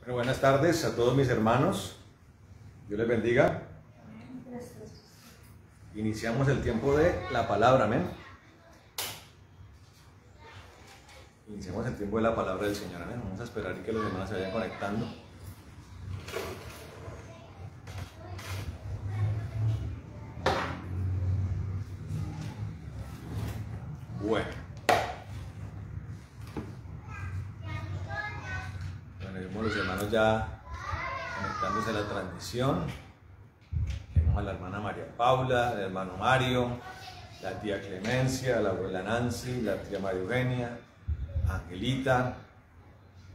Bueno, buenas tardes a todos mis hermanos. Dios les bendiga. Iniciamos el tiempo de la palabra, amén. Iniciamos el tiempo de la palabra del Señor, amén. Vamos a esperar que los hermanos se vayan conectando. Bueno, vemos los hermanos ya conectándose a la transmisión. Tenemos a la hermana María Paula, el hermano Mario, la tía Clemencia, la abuela Nancy, la tía María Eugenia, Angelita,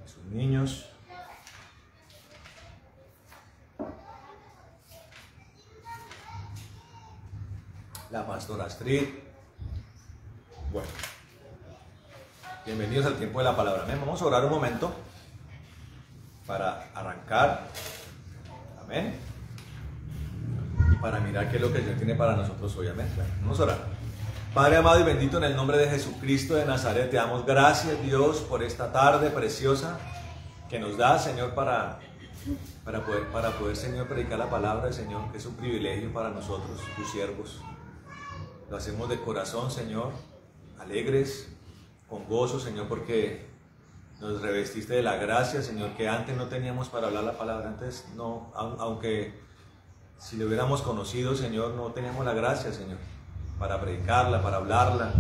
sus niños. La pastora Astrid. Bueno, bienvenidos al tiempo de la palabra. Amén. Vamos a orar un momento para arrancar. Amén. Y para mirar qué es lo que el Señor tiene para nosotros hoy. Amén. Bueno, vamos a orar. Padre amado y bendito, en el nombre de Jesucristo de Nazaret, te damos gracias, Dios, por esta tarde preciosa que nos da, Señor, para poder, Señor, predicar la palabra del Señor, que es un privilegio para nosotros, tus siervos. Lo hacemos de corazón, Señor, alegres, con gozo, Señor, porque nos revestiste de la gracia, Señor, que antes no teníamos para hablar la palabra. Antes no, aunque si lo hubiéramos conocido, Señor, no teníamos la gracia, Señor, para predicarla, para hablarla.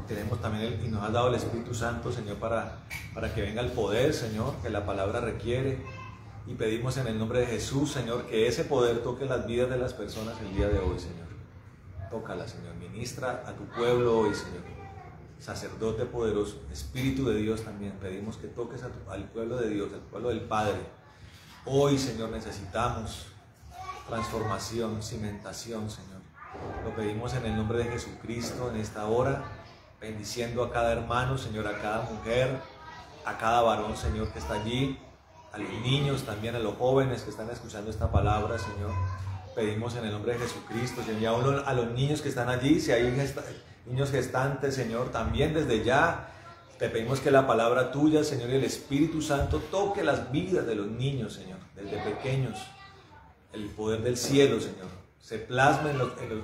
Y tenemos también y nos has dado el Espíritu Santo, Señor, para que venga el poder, Señor, que la palabra requiere. Y pedimos en el nombre de Jesús, Señor, que ese poder toque las vidas de las personas el día de hoy, Señor. Tócala, Señor, ministra a tu pueblo hoy, Señor. Sacerdote poderoso, Espíritu de Dios también, pedimos que toques al pueblo de Dios, al pueblo del Padre. Hoy, Señor, necesitamos transformación, cimentación, Señor. Lo pedimos en el nombre de Jesucristo en esta hora, bendiciendo a cada hermano, Señor, a cada mujer, a cada varón, Señor, que está allí, a los niños también, a los jóvenes que están escuchando esta palabra, Señor. Pedimos en el nombre de Jesucristo, Señor, y aún a los niños que están allí, si hay niños gestantes, Señor, también desde ya te pedimos que la palabra tuya, Señor, y el Espíritu Santo toque las vidas de los niños, Señor, desde pequeños. El poder del cielo, Señor, se plasme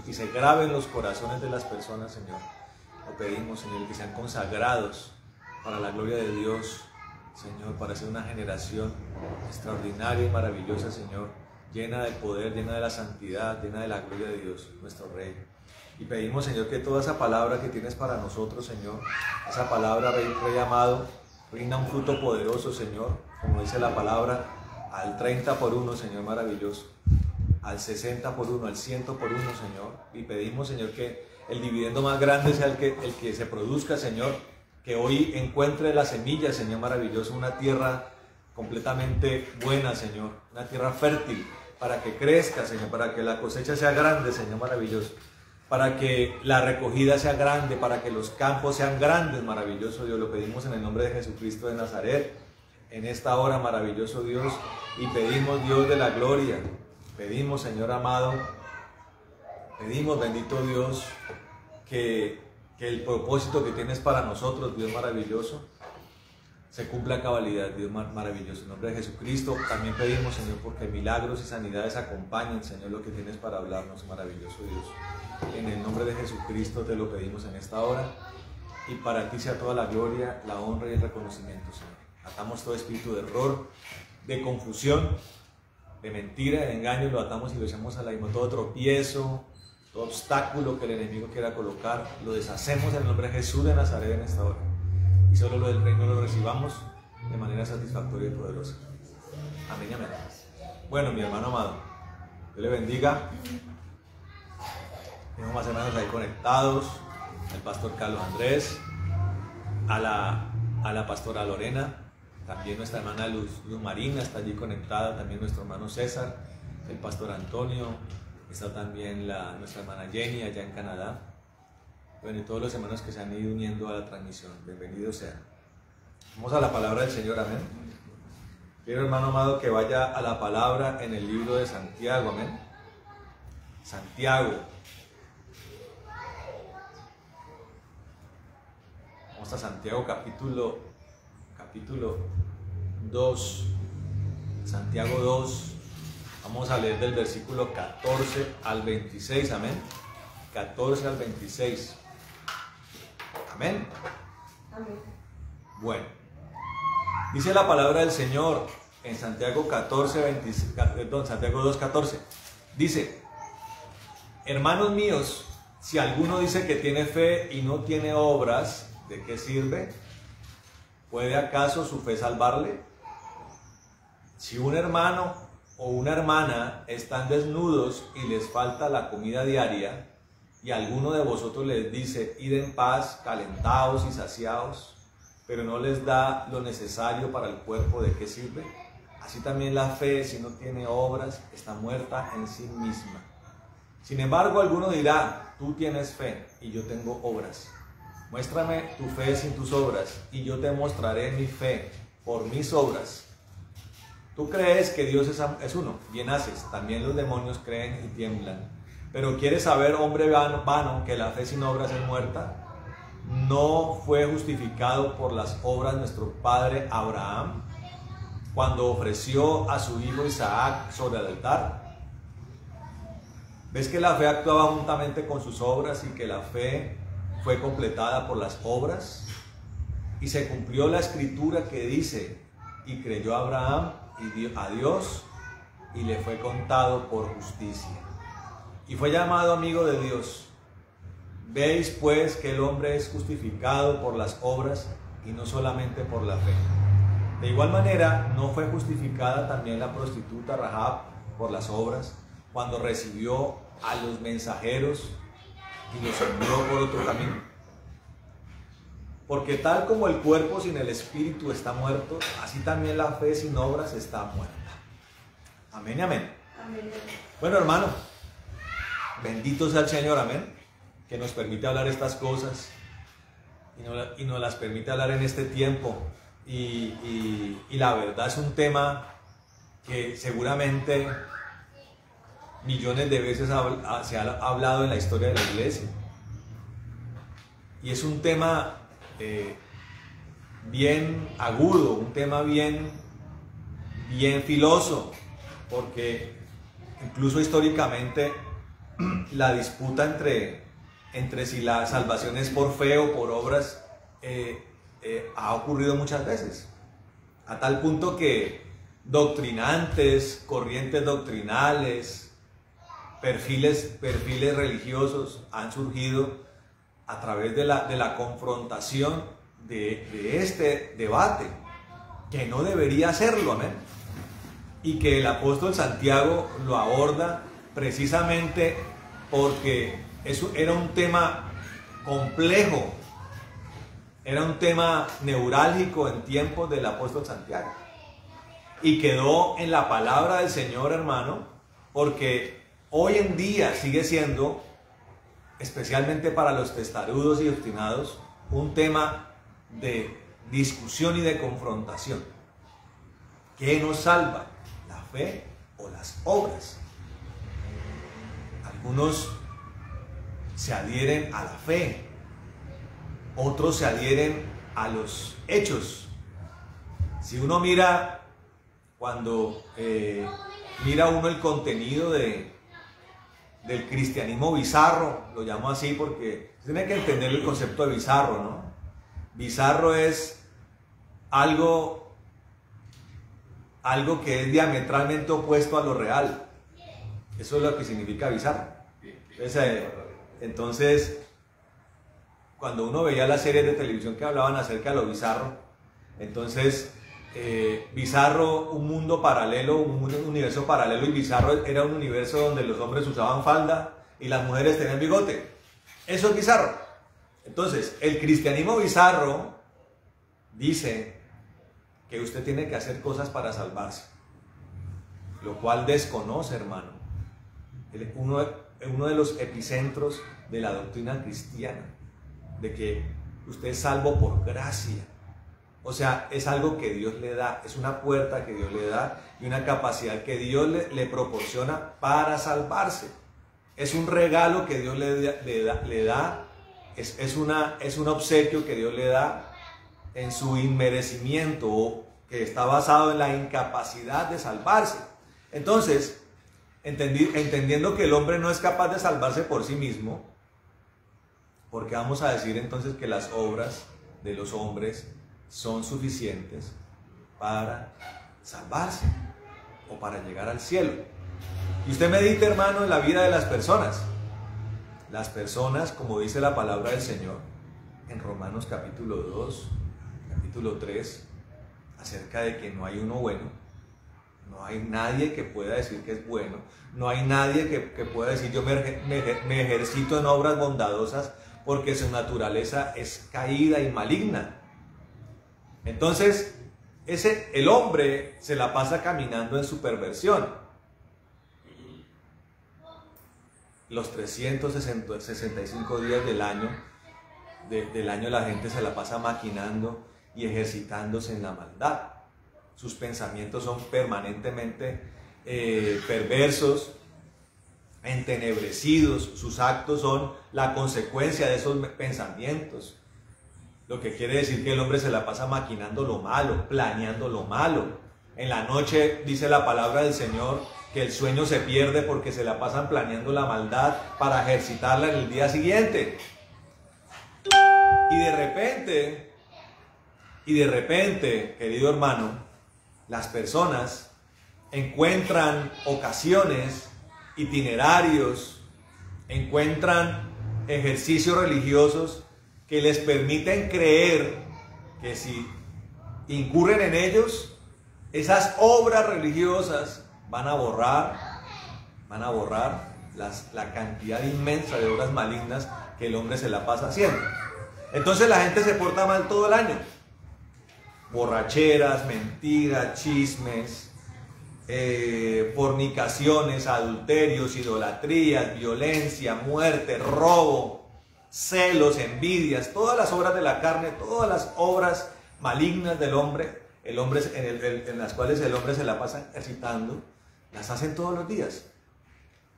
y se grabe en los corazones de las personas, Señor. Lo pedimos, Señor, que sean consagrados para la gloria de Dios, Señor, para ser una generación extraordinaria y maravillosa, Señor, llena del poder, llena de la santidad, llena de la gloria de Dios, nuestro Rey. Y pedimos, Señor, que toda esa palabra que tienes para nosotros, Señor, esa palabra, Rey amado, rinda un fruto poderoso, Señor, como dice la palabra, al 30 por 1, Señor, maravilloso, al 60 por 1, al 100 por 1, Señor. Y pedimos, Señor, que el dividendo más grande sea el que se produzca, Señor, que hoy encuentre la semilla, Señor, maravilloso, una tierra completamente buena, Señor, una tierra fértil, para que crezca, Señor, para que la cosecha sea grande, Señor, maravilloso, para que la recogida sea grande, para que los campos sean grandes, maravilloso Dios. Lo pedimos en el nombre de Jesucristo de Nazaret, en esta hora, maravilloso Dios, y pedimos, Dios de la gloria, pedimos, Señor amado, pedimos, bendito Dios, que el propósito que tienes para nosotros, Dios maravilloso, se cumpla a cabalidad, Dios maravilloso. En nombre de Jesucristo también pedimos, Señor, porque milagros y sanidades acompañen, Señor, lo que tienes para hablarnos, maravilloso Dios. En el nombre de Jesucristo te lo pedimos en esta hora, y para ti sea toda la gloria, la honra y el reconocimiento, Señor. Atamos todo espíritu de error, de confusión, de mentira, de engaño, lo atamos y lo echamos al abismo. Todo tropiezo, todo obstáculo que el enemigo quiera colocar, lo deshacemos en el nombre de Jesús de Nazaret en esta hora. Y solo lo del reino lo recibamos de manera satisfactoria y poderosa. Amén y amén. Bueno, mi hermano amado, Dios le bendiga. Tenemos más hermanos ahí conectados. El pastor Carlos Andrés, a la pastora Lorena, también nuestra hermana Luz Marina está allí conectada, también nuestro hermano César, el pastor Antonio, está también nuestra hermana Jenny allá en Canadá. Bueno, y todos los hermanos que se han ido uniendo a la transmisión, bienvenidos sean. Vamos a la palabra del Señor, amén. Quiero, hermano amado, que vaya a la palabra en el libro de Santiago, amén. Santiago. Vamos a Santiago capítulo 2. Santiago 2, vamos a leer del versículo 14 al 26, amén. 14 al 26. Amén. Amén. Bueno, dice la palabra del Señor en Santiago 2:14. Dice: hermanos míos, si alguno dice que tiene fe y no tiene obras, ¿de qué sirve? ¿Puede acaso su fe salvarle? Si un hermano o una hermana están desnudos y les falta la comida diaria, y alguno de vosotros les dice: id en paz, calentaos y saciaos, pero no les da lo necesario para el cuerpo, ¿de qué sirve? Así también la fe, si no tiene obras, está muerta en sí misma. Sin embargo, alguno dirá: tú tienes fe y yo tengo obras. Muéstrame tu fe sin tus obras, y yo te mostraré mi fe por mis obras. Tú crees que Dios es uno, bien haces, también los demonios creen y tiemblan. Pero ¿quieres saber, hombre vano, que la fe sin obras es muerta? ¿No fue justificado por las obras nuestro padre Abraham cuando ofreció a su hijo Isaac sobre el altar? ¿Ves que la fe actuaba juntamente con sus obras y que la fe fue completada por las obras? Y se cumplió la escritura que dice: y creyó Abraham a Dios y le fue contado por justicia. Y fue llamado amigo de Dios. Veis pues que el hombre es justificado por las obras y no solamente por la fe. De igual manera, ¿no fue justificada también la prostituta Rahab por las obras, cuando recibió a los mensajeros y los envió por otro camino? Porque tal como el cuerpo sin el espíritu está muerto, así también la fe sin obras está muerta. Amén y amén. Amén. Bueno, hermano, bendito sea el Señor, amén, que nos permite hablar estas cosas y nos las permite hablar en este tiempo. Y la verdad es un tema que seguramente millones de veces se ha hablado en la historia de la iglesia. Y es un tema bien agudo, un tema bien filoso, porque incluso históricamente la disputa entre si la salvación es por fe o por obras ha ocurrido muchas veces, a tal punto que doctrinantes, corrientes doctrinales, perfiles religiosos han surgido a través de la confrontación de este debate, que no debería hacerlo, amén, y que el apóstol Santiago lo aborda precisamente porque eso era un tema complejo, era un tema neurálgico en tiempos del apóstol Santiago, y quedó en la palabra del Señor, hermano, porque hoy en día sigue siendo, especialmente para los testarudos y obstinados, un tema de discusión y de confrontación. ¿Qué nos salva? ¿La fe o las obras? Algunos se adhieren a la fe, otros se adhieren a los hechos. Si uno mira, cuando mira uno el contenido del cristianismo bizarro, lo llamo así porque tiene que entender el concepto de bizarro, ¿no? Bizarro es algo que es diametralmente opuesto a lo real. Eso es lo que significa bizarro. Entonces, cuando uno veía las series de televisión que hablaban acerca de lo bizarro, entonces bizarro, un mundo paralelo, un universo paralelo, y bizarro era un universo donde los hombres usaban falda y las mujeres tenían bigote. Eso es bizarro. Entonces, el cristianismo bizarro dice que usted tiene que hacer cosas para salvarse, lo cual desconoce, hermano, uno de los epicentros de la doctrina cristiana, de que usted es salvo por gracia. O sea, es algo que Dios le da, es una puerta que Dios le da y una capacidad que Dios le proporciona para salvarse. Es un regalo que Dios le da, es un obsequio que Dios le da en su inmerecimiento, que está basado en la incapacidad de salvarse. Entonces, entendiendo que el hombre no es capaz de salvarse por sí mismo, porque vamos a decir entonces que las obras de los hombres son suficientes para salvarse o para llegar al cielo. Y usted medite, hermano, en la vida de las personas. Las personas, como dice la palabra del Señor en Romanos capítulo 2, capítulo 3, acerca de que no hay uno bueno, no hay nadie que pueda decir que es bueno, no hay nadie que pueda decir yo me ejercito en obras bondadosas, porque su naturaleza es caída y maligna. Entonces, el hombre se la pasa caminando en su perversión. Los 365 días del año la gente se la pasa maquinando y ejercitándose en la maldad. Sus pensamientos son permanentemente perversos, entenebrecidos. Sus actos son la consecuencia de esos pensamientos. Lo que quiere decir que el hombre se la pasa maquinando lo malo, planeando lo malo. En la noche dice la palabra del Señor que el sueño se pierde porque se la pasan planeando la maldad para ejercitarla en el día siguiente. Y de repente, querido hermano, las personas encuentran ocasiones, itinerarios, encuentran ejercicios religiosos que les permiten creer que si incurren en ellos, esas obras religiosas van a borrar la cantidad inmensa de obras malignas que el hombre se la pasa haciendo. Entonces la gente se porta mal todo el año. Borracheras, mentiras, chismes, fornicaciones, adulterios, idolatrías, violencia, muerte, robo, celos, envidias, todas las obras de la carne, todas las obras malignas del hombre, en las cuales el hombre se la pasa ejercitando, las hacen todos los días.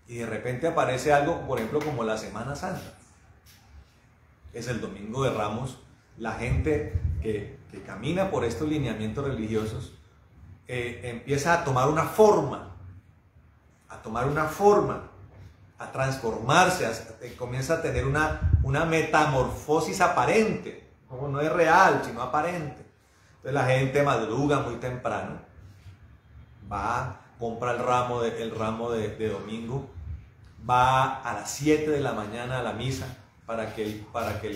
Y de repente aparece algo, por ejemplo, como la Semana Santa. Es el Domingo de Ramos. La gente que camina por estos lineamientos religiosos empieza a tomar una forma, a transformarse, comienza a tener una metamorfosis aparente, como no es real, sino aparente. Entonces la gente madruga muy temprano, va, compra el ramo de domingo, va a las 7 de la mañana a la misa para que el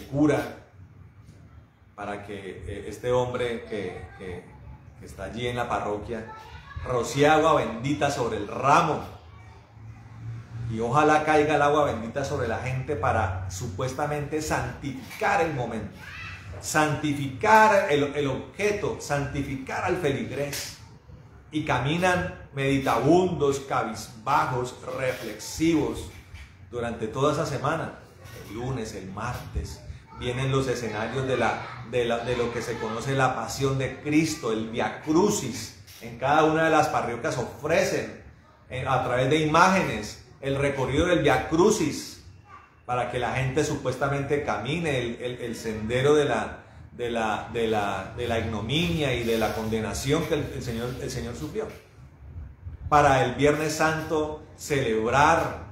cura, para que este hombre que está allí en la parroquia rocíe agua bendita sobre el ramo, y ojalá caiga el agua bendita sobre la gente para supuestamente santificar el momento, santificar el objeto, santificar al feligrés. Y caminan meditabundos, cabizbajos, reflexivos durante toda esa semana. El lunes, el martes, vienen los escenarios de lo que se conoce la pasión de Cristo, el Via Crucis. En cada una de las parroquias ofrecen a través de imágenes el recorrido del Via Crucis para que la gente supuestamente camine el sendero de la ignominia y de la condenación que el Señor sufrió. Para el Viernes Santo celebrar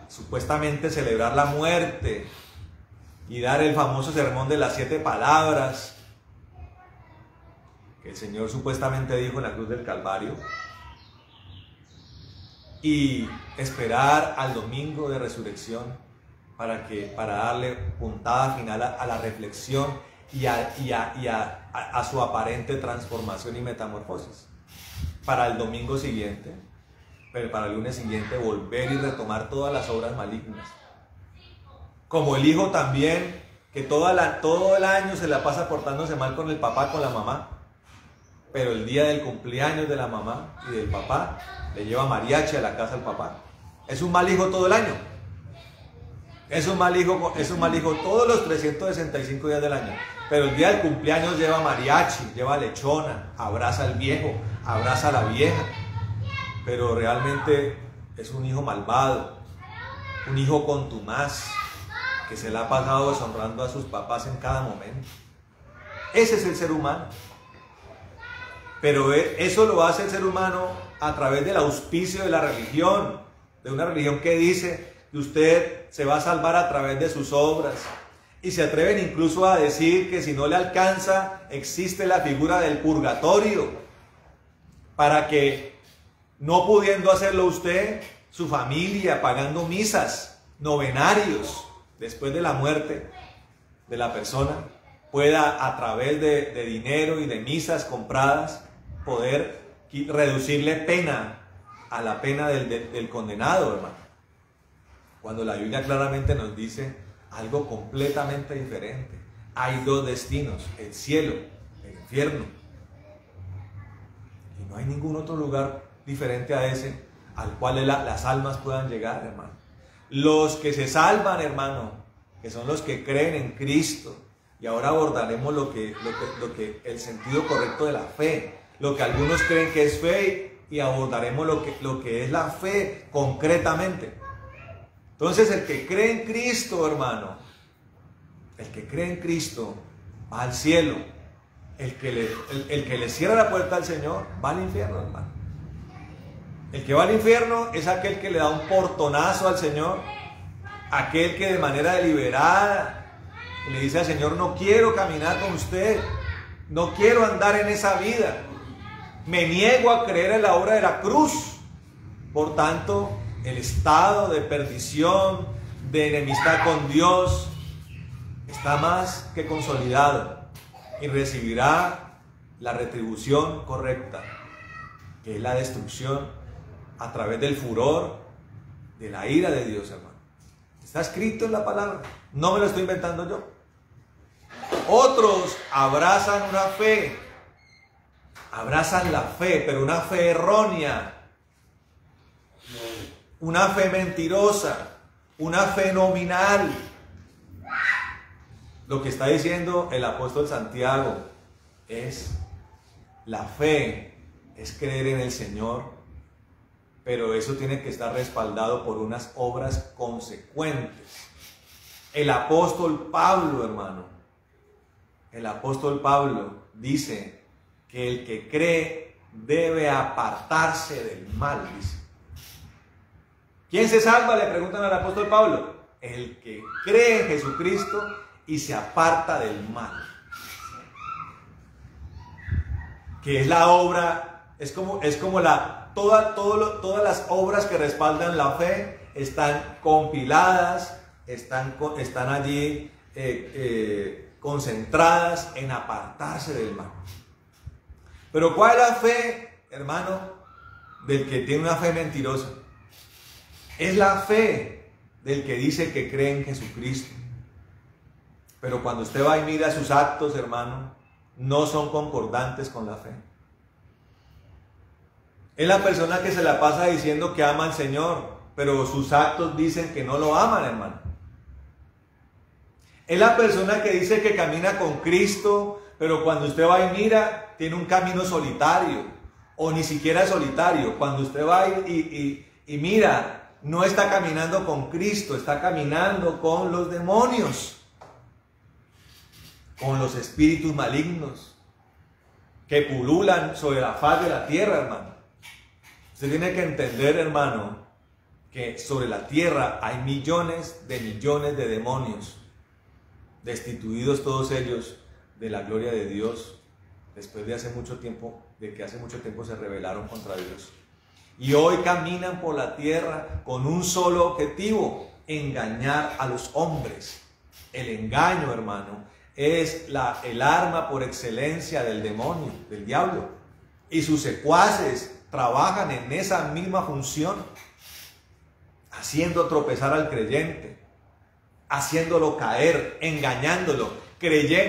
supuestamente celebrar la muerte y dar el famoso sermón de las 7 palabras que el Señor supuestamente dijo en la cruz del Calvario, y esperar al domingo de resurrección para darle puntada final a la reflexión y a su aparente transformación y metamorfosis. Para el domingo siguiente, pero para el lunes siguiente, volver y retomar todas las obras malignas. Como el hijo también, que todo el año se la pasa portándose mal con el papá, con la mamá, pero el día del cumpleaños de la mamá y del papá, le lleva mariachi a la casa al papá. Es un mal hijo todo el año. Es un mal hijo todos los 365 días del año. Pero el día del cumpleaños lleva mariachi, lleva lechona, abraza al viejo, abraza a la vieja. Pero realmente es un hijo malvado, un hijo contumaz, que se le ha pasado deshonrando a sus papás en cada momento. Ese es el ser humano. Pero eso lo hace el ser humano a través del auspicio de la religión, de una religión que dice que usted se va a salvar a través de sus obras. Y se atreven incluso a decir que si no le alcanza, existe la figura del purgatorio, para que, no pudiendo hacerlo usted, su familia, pagando misas, novenarios, después de la muerte de la persona, pueda a través de dinero y de misas compradas, poder reducirle pena a la pena del condenado, hermano. Cuando la Biblia claramente nos dice algo completamente diferente. Hay dos destinos, el cielo, el infierno. Y no hay ningún otro lugar diferente a ese al cual las almas puedan llegar, hermano. Los que se salvan, hermano, que son los que creen en Cristo. Y ahora abordaremos lo que el sentido correcto de la fe. Lo que algunos creen que es fe, y abordaremos lo que es la fe concretamente. Entonces el que cree en Cristo, hermano, el que cree en Cristo va al cielo. El que le cierra la puerta al Señor va al infierno, hermano. El que va al infierno es aquel que le da un portonazo al Señor, aquel que de manera deliberada le dice al Señor: no quiero caminar con usted, no quiero andar en esa vida, me niego a creer en la obra de la cruz. Por tanto, el estado de perdición, de enemistad con Dios, está más que consolidado, y recibirá la retribución correcta, que es la destrucción a través del furor, de la ira de Dios, hermano. Está escrito en la palabra, no me lo estoy inventando yo. Otros abrazan una fe, abrazan la fe, pero una fe errónea, una fe mentirosa, una fe nominal. Lo que está diciendo el apóstol Santiago es: la fe es creer en el Señor, pero eso tiene que estar respaldado por unas obras consecuentes. El apóstol Pablo, hermano, el apóstol Pablo dice que el que cree debe apartarse del mal, dice. ¿Quién se salva?, le preguntan al apóstol Pablo. El que cree en Jesucristo y se aparta del mal. Que es la obra, es como todas las obras que respaldan la fe están compiladas, están allí concentradas en apartarse del mal. Pero ¿cuál es la fe, hermano, del que tiene una fe mentirosa? Es la fe del que dice que cree en Jesucristo. Pero cuando usted va y mira sus actos, hermano, no son concordantes con la fe. Es la persona que se la pasa diciendo que ama al Señor, pero sus actos dicen que no lo aman, hermano. Es la persona que dice que camina con Cristo, pero cuando usted va y mira, tiene un camino solitario, o ni siquiera solitario. Cuando usted va y mira, no está caminando con Cristo, está caminando con los demonios, con los espíritus malignos que pululan sobre la faz de la tierra, hermano. Usted tiene que entender, hermano, que sobre la tierra hay millones de demonios, destituidos todos ellos de la gloria de Dios, después de que hace mucho tiempo se rebelaron contra Dios. Y hoy caminan por la tierra con un solo objetivo: engañar a los hombres. El engaño, hermano, es el arma por excelencia del demonio, del diablo. Y sus secuaces trabajan en esa misma función, haciendo tropezar al creyente, haciéndolo caer, engañándolo,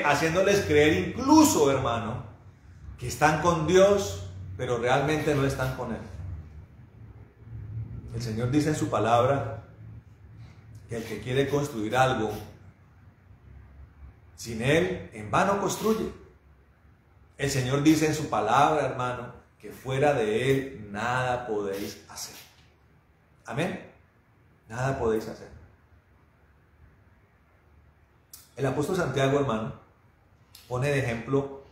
haciéndoles creer incluso, hermano, que están con Dios, pero realmente no están con Él. El Señor dice en su palabra que el que quiere construir algo sin Él, en vano construye. El Señor dice en su palabra, hermano, que fuera de Él nada podéis hacer. Amén. Nada podéis hacer. El apóstol Santiago, hermano, pone de ejemplo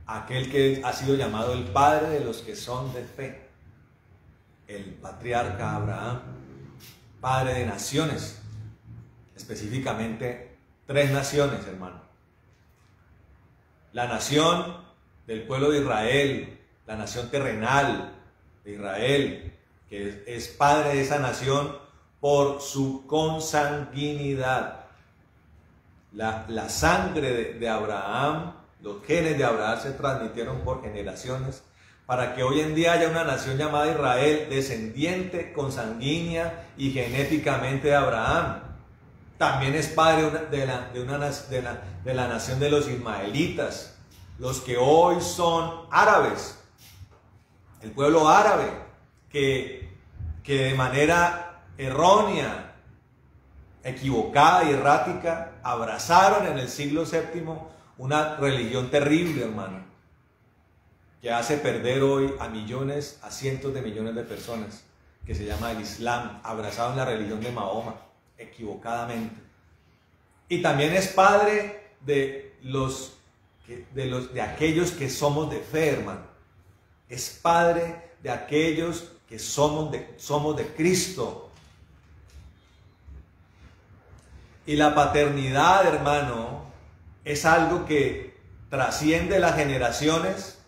a aquel que ha sido llamado el padre de los que son de fe, el patriarca Abraham, padre de naciones, específicamente 3 naciones, hermano. La nación del pueblo de Israel, la nación terrenal de Israel, que es padre de esa nación por su consanguinidad. La sangre de Abraham, los genes de Abraham se transmitieron por generaciones para que hoy en día haya una nación llamada Israel, descendiente, consanguínea y genéticamente de Abraham. También es padre de la nación de los ismaelitas, los que hoy son árabes, el pueblo árabe, que de manera errónea, equivocada y errática, abrazaron en el siglo VII una religión terrible, hermano, que hace perder hoy a millones, a cientos de millones de personas, que se llama el Islam, abrazaron la religión de Mahoma, equivocadamente. Y también es padre de aquellos que somos de fe, hermano. Es padre de aquellos que somos de Cristo. Y la paternidad, hermano, es algo que trasciende las generaciones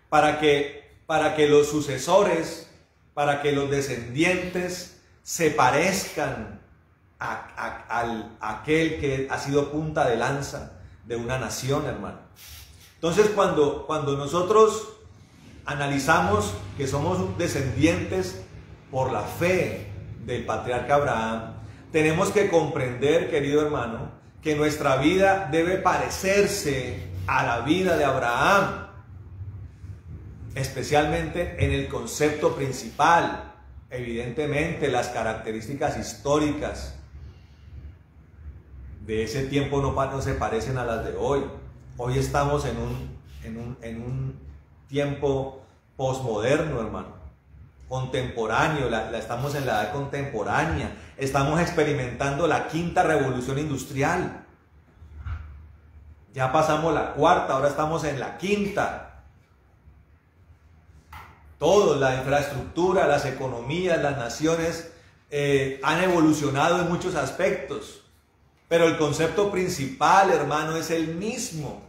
para que los sucesores, para que los descendientes se parezcan a aquel que ha sido punta de lanza de una nación, hermano. Entonces, cuando nosotros analizamos que somos descendientes por la fe del patriarca Abraham, tenemos que comprender, querido hermano, que nuestra vida debe parecerse a la vida de Abraham, especialmente en el concepto principal, evidentemente las características históricas de ese tiempo no se parecen a las de hoy. Hoy estamos en un tiempo posmoderno, hermano, contemporáneo, estamos en la edad contemporánea, estamos experimentando la 5ª revolución industrial. Ya pasamos la 4ª, ahora estamos en la 5ª. Todo, la infraestructura, las economías, las naciones han evolucionado en muchos aspectos. Pero el concepto principal, hermano, es el mismo.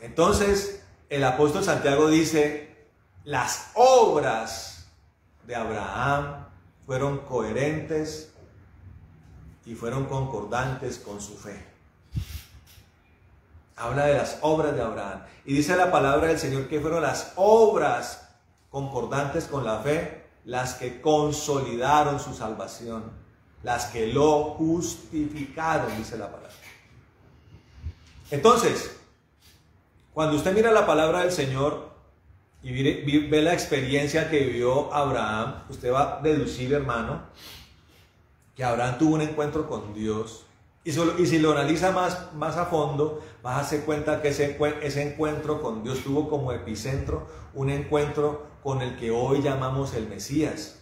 Entonces, el apóstol Santiago dice, las obras de Abraham fueron coherentes y fueron concordantes con su fe. Habla de las obras de Abraham. Y dice la palabra del Señor que fueron las obras concordantes con la fe las que consolidaron su salvación, las que lo justificaron, dice la palabra. Entonces, cuando usted mira la palabra del Señor y ve la experiencia que vivió Abraham, usted va a deducir, hermano, que Abraham tuvo un encuentro con Dios. Y si lo analiza más a fondo, vas a darse cuenta que ese encuentro con Dios tuvo como epicentro un encuentro con el que hoy llamamos el Mesías,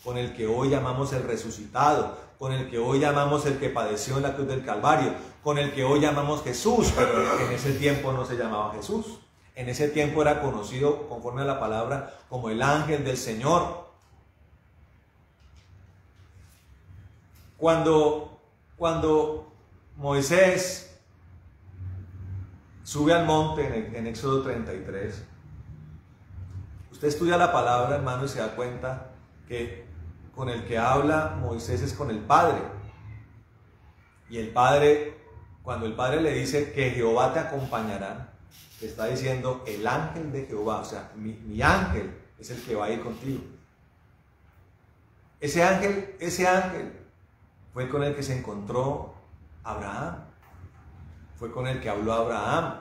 con el que hoy llamamos el resucitado, con el que hoy llamamos el que padeció en la cruz del Calvario, con el que hoy llamamos Jesús, pero en ese tiempo no se llamaba Jesús. En ese tiempo era conocido, conforme a la palabra, como el ángel del Señor. Cuando Moisés sube al monte en Éxodo 33, usted estudia la palabra, hermano, y se da cuenta que con el que habla Moisés es con el Padre. Y el Padre, cuando el Padre le dice que Jehová te acompañará, le está diciendo el ángel de Jehová, o sea, mi ángel es el que va a ir contigo. Ese ángel fue con el que se encontró Abraham, fue con el que habló Abraham.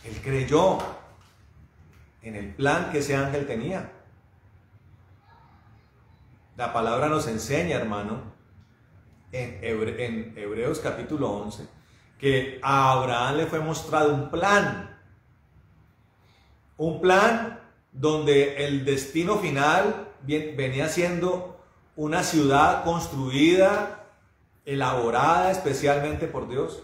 Él creyó en el plan que ese ángel tenía. La palabra nos enseña, hermano, en Hebreos capítulo 11, que a Abraham le fue mostrado un plan donde el destino final venía siendo una ciudad construida, elaborada especialmente por Dios.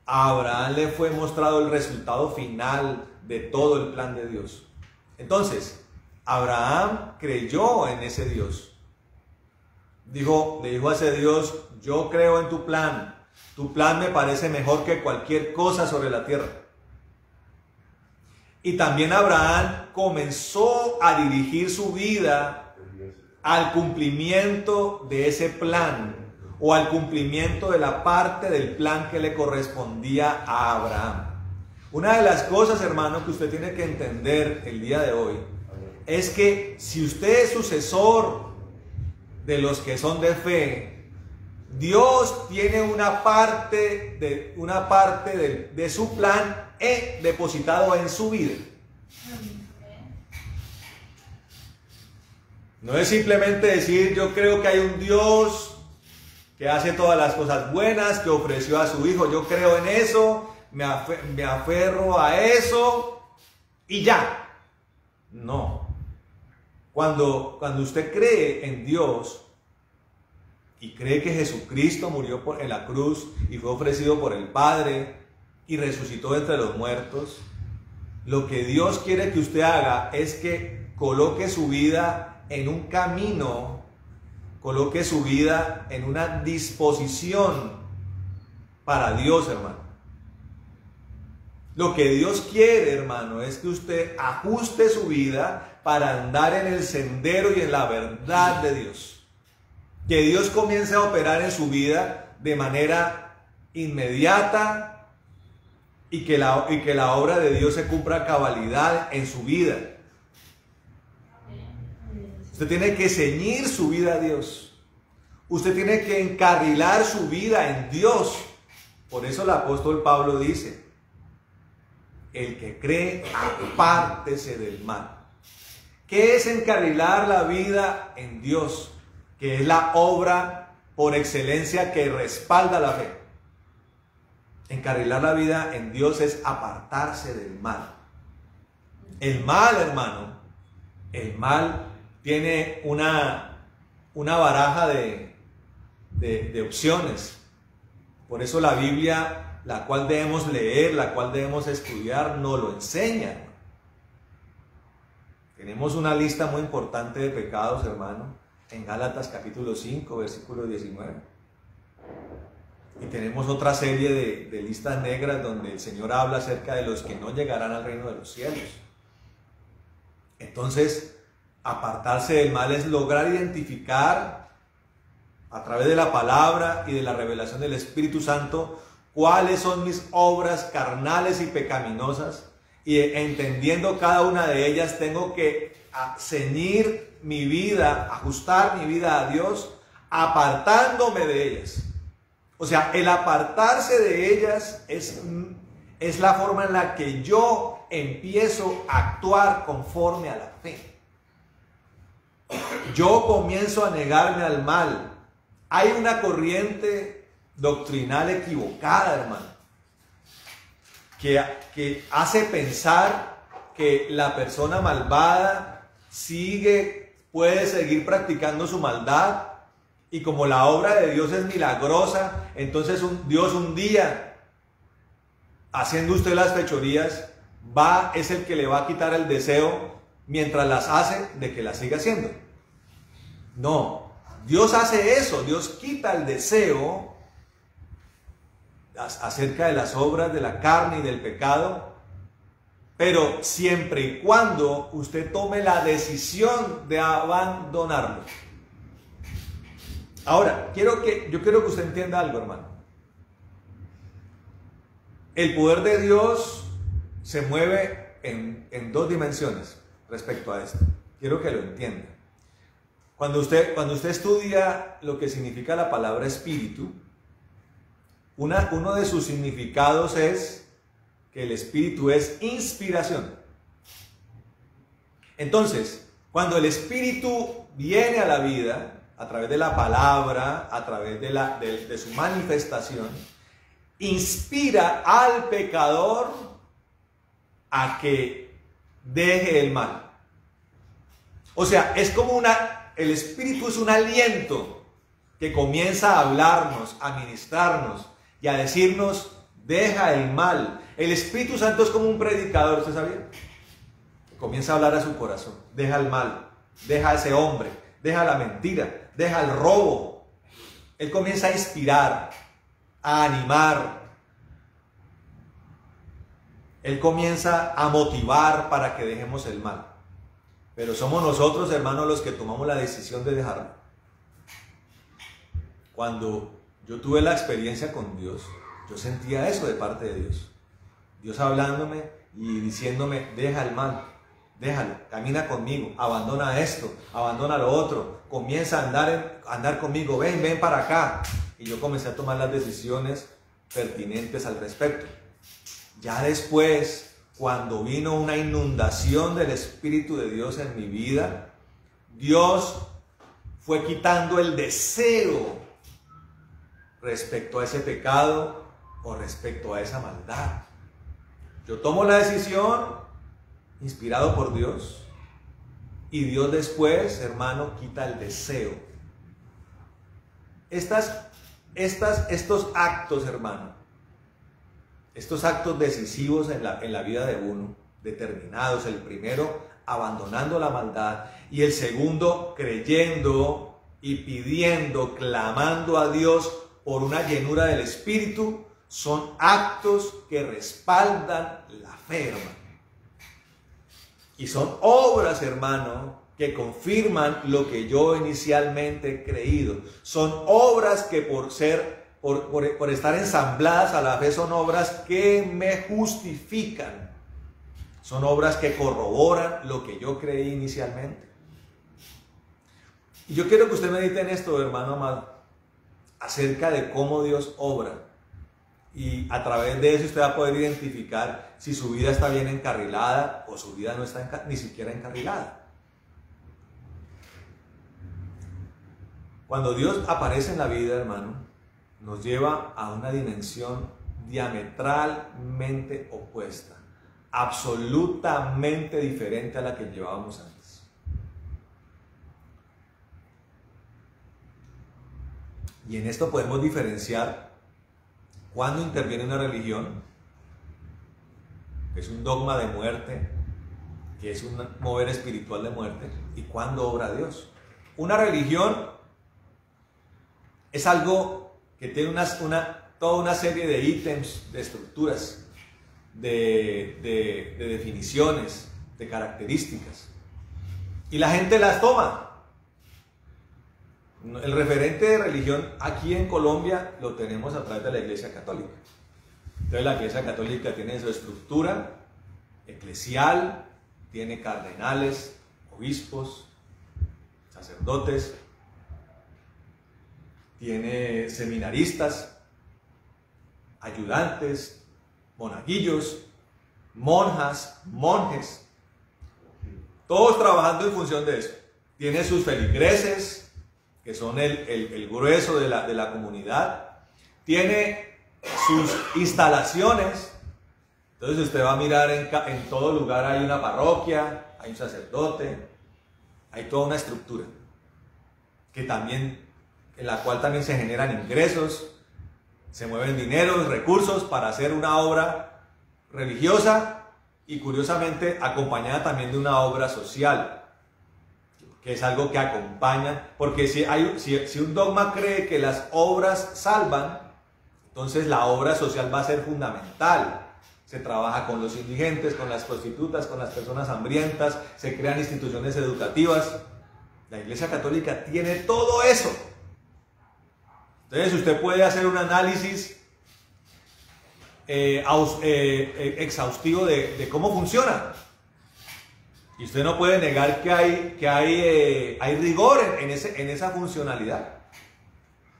a Abraham le fue mostrado el resultado final de todo el plan de Dios. Entonces, Abraham creyó en ese Dios. Le dijo a ese Dios: yo creo en tu plan me parece mejor que cualquier cosa sobre la tierra. Y también Abraham comenzó a dirigir su vida al cumplimiento de ese plan, o al cumplimiento de la parte del plan que le correspondía a Abraham. Una de las cosas, hermano, que usted tiene que entender el día de hoy es que si usted es sucesor de los que son de fe, Dios tiene una parte de su plan depositado en su vida. No es simplemente decir: yo creo que hay un Dios que hace todas las cosas buenas, que ofreció a su Hijo, yo creo en eso, me aferro a eso y ya. No. Cuando usted cree en Dios y cree que Jesucristo murió en la cruz y fue ofrecido por el Padre y resucitó entre los muertos, lo que Dios quiere que usted haga es que coloque su vida en un camino, coloque su vida en una disposición para Dios, hermano. Lo que Dios quiere, hermano, es que usted ajuste su vida para andar en el sendero y en la verdad de Dios. Que Dios comience a operar en su vida de manera inmediata y que la obra de Dios se cumpla a cabalidad en su vida. Usted tiene que ceñir su vida a Dios. Usted tiene que encarrilar su vida en Dios. Por eso el apóstol Pablo dice: el que cree, apártese del mal. ¿Qué es encarrilar la vida en Dios? Que es la obra por excelencia que respalda la fe. Encarrilar la vida en Dios es apartarse del mal. El mal, hermano, el mal tiene una baraja de opciones. Por eso la Biblia, la cual debemos leer, la cual debemos estudiar, nos lo enseña. Tenemos una lista muy importante de pecados, hermano, en Gálatas capítulo 5, versículo 19. Y tenemos otra serie de listas negras donde el Señor habla acerca de los que no llegarán al reino de los cielos. Entonces, apartarse del mal es lograr identificar a través de la palabra y de la revelación del Espíritu Santo cuáles son mis obras carnales y pecaminosas, y entendiendo cada una de ellas tengo que ceñir mi vida, ajustar mi vida a Dios, apartándome de ellas. O sea, el apartarse de ellas es la forma en la que yo empiezo a actuar conforme a la fe. Yo comienzo a negarme al mal. Hay una corriente doctrinal equivocada, hermano, que hace pensar que la persona malvada puede seguir practicando su maldad, y como la obra de Dios es milagrosa, entonces Dios un día, haciendo usted las fechorías, es el que le va a quitar el deseo mientras las hace de que las siga haciendo. No, Dios hace eso, Dios quita el deseo acerca de las obras de la carne y del pecado, pero siempre y cuando usted tome la decisión de abandonarlo. Ahora, yo quiero que usted entienda algo, hermano. El poder de Dios se mueve en dos dimensiones respecto a esto. Quiero que lo entienda. Cuando usted estudia lo que significa la palabra espíritu, uno de sus significados es que el espíritu es inspiración. Entonces, cuando el espíritu viene a la vida, a través de la palabra, a través de su manifestación, inspira al pecador a que deje el mal. O sea, es como el espíritu es un aliento que comienza a hablarnos, a ministrarnos y a decirnos: Deja el mal. El Espíritu Santo es como un predicador, ¿usted sabía? Comienza a hablar a su corazón. Deja el mal, deja a ese hombre, deja la mentira, deja el robo. Él comienza a inspirar, a animar. Él comienza a motivar para que dejemos el mal. Pero somos nosotros, hermanos, los que tomamos la decisión de dejarlo. Cuando yo tuve la experiencia con Dios, yo sentía eso de parte de Dios. Dios hablándome y diciéndome, deja el mal, déjalo, camina conmigo, abandona esto, abandona lo otro, comienza a andar conmigo, ven para acá. Y yo comencé a tomar las decisiones pertinentes al respecto. Ya después, cuando vino una inundación del Espíritu de Dios en mi vida, Dios fue quitando el deseo respecto a ese pecado o respecto a esa maldad. Yo tomo la decisión inspirado por Dios y Dios después, hermano, quita el deseo. Estos actos, hermano, estos actos decisivos en la vida de uno, determinados, el primero abandonando la maldad y el segundo creyendo y pidiendo, clamando a Dios por una llenura del Espíritu, son actos que respaldan la fe, hermano. Y son obras, hermano, que confirman lo que yo inicialmente he creído. Son obras que por estar ensambladas a la fe, son obras que me justifican. Son obras que corroboran lo que yo creí inicialmente. Y yo quiero que usted medite en esto, hermano amado, acerca de cómo Dios obra. Y a través de eso usted va a poder identificar si su vida está bien encarrilada o su vida no está ni siquiera encarrilada. Cuando Dios aparece en la vida, hermano, nos lleva a una dimensión diametralmente opuesta, absolutamente diferente a la que llevábamos antes. Y en esto podemos diferenciar cuando interviene una religión, que es un dogma de muerte, que es un mover espiritual de muerte, y cuando obra Dios. Una religión es algo que tiene toda una serie de ítems, de estructuras, de definiciones, de características, y la gente las toma. El referente de religión aquí en Colombia lo tenemos a través de la Iglesia Católica. Entonces la Iglesia Católica tiene su estructura eclesial, tiene cardenales, obispos, sacerdotes, tiene seminaristas, ayudantes, monaguillos, monjas, monjes, todos trabajando en función de eso. Tiene sus feligreses, que son el grueso de la comunidad, tiene sus instalaciones. Entonces usted va a mirar en todo lugar hay una parroquia, hay un sacerdote, hay toda una estructura en la cual también se generan ingresos, se mueven dineros, recursos para hacer una obra religiosa y curiosamente acompañada también de una obra social, que es algo que acompaña, porque si un dogma cree que las obras salvan, entonces la obra social va a ser fundamental. Se trabaja con los indigentes, con las prostitutas, con las personas hambrientas, se crean instituciones educativas. La Iglesia Católica tiene todo eso. Entonces usted puede hacer un análisis exhaustivo de cómo funciona. Y usted no puede negar que hay rigor en esa funcionalidad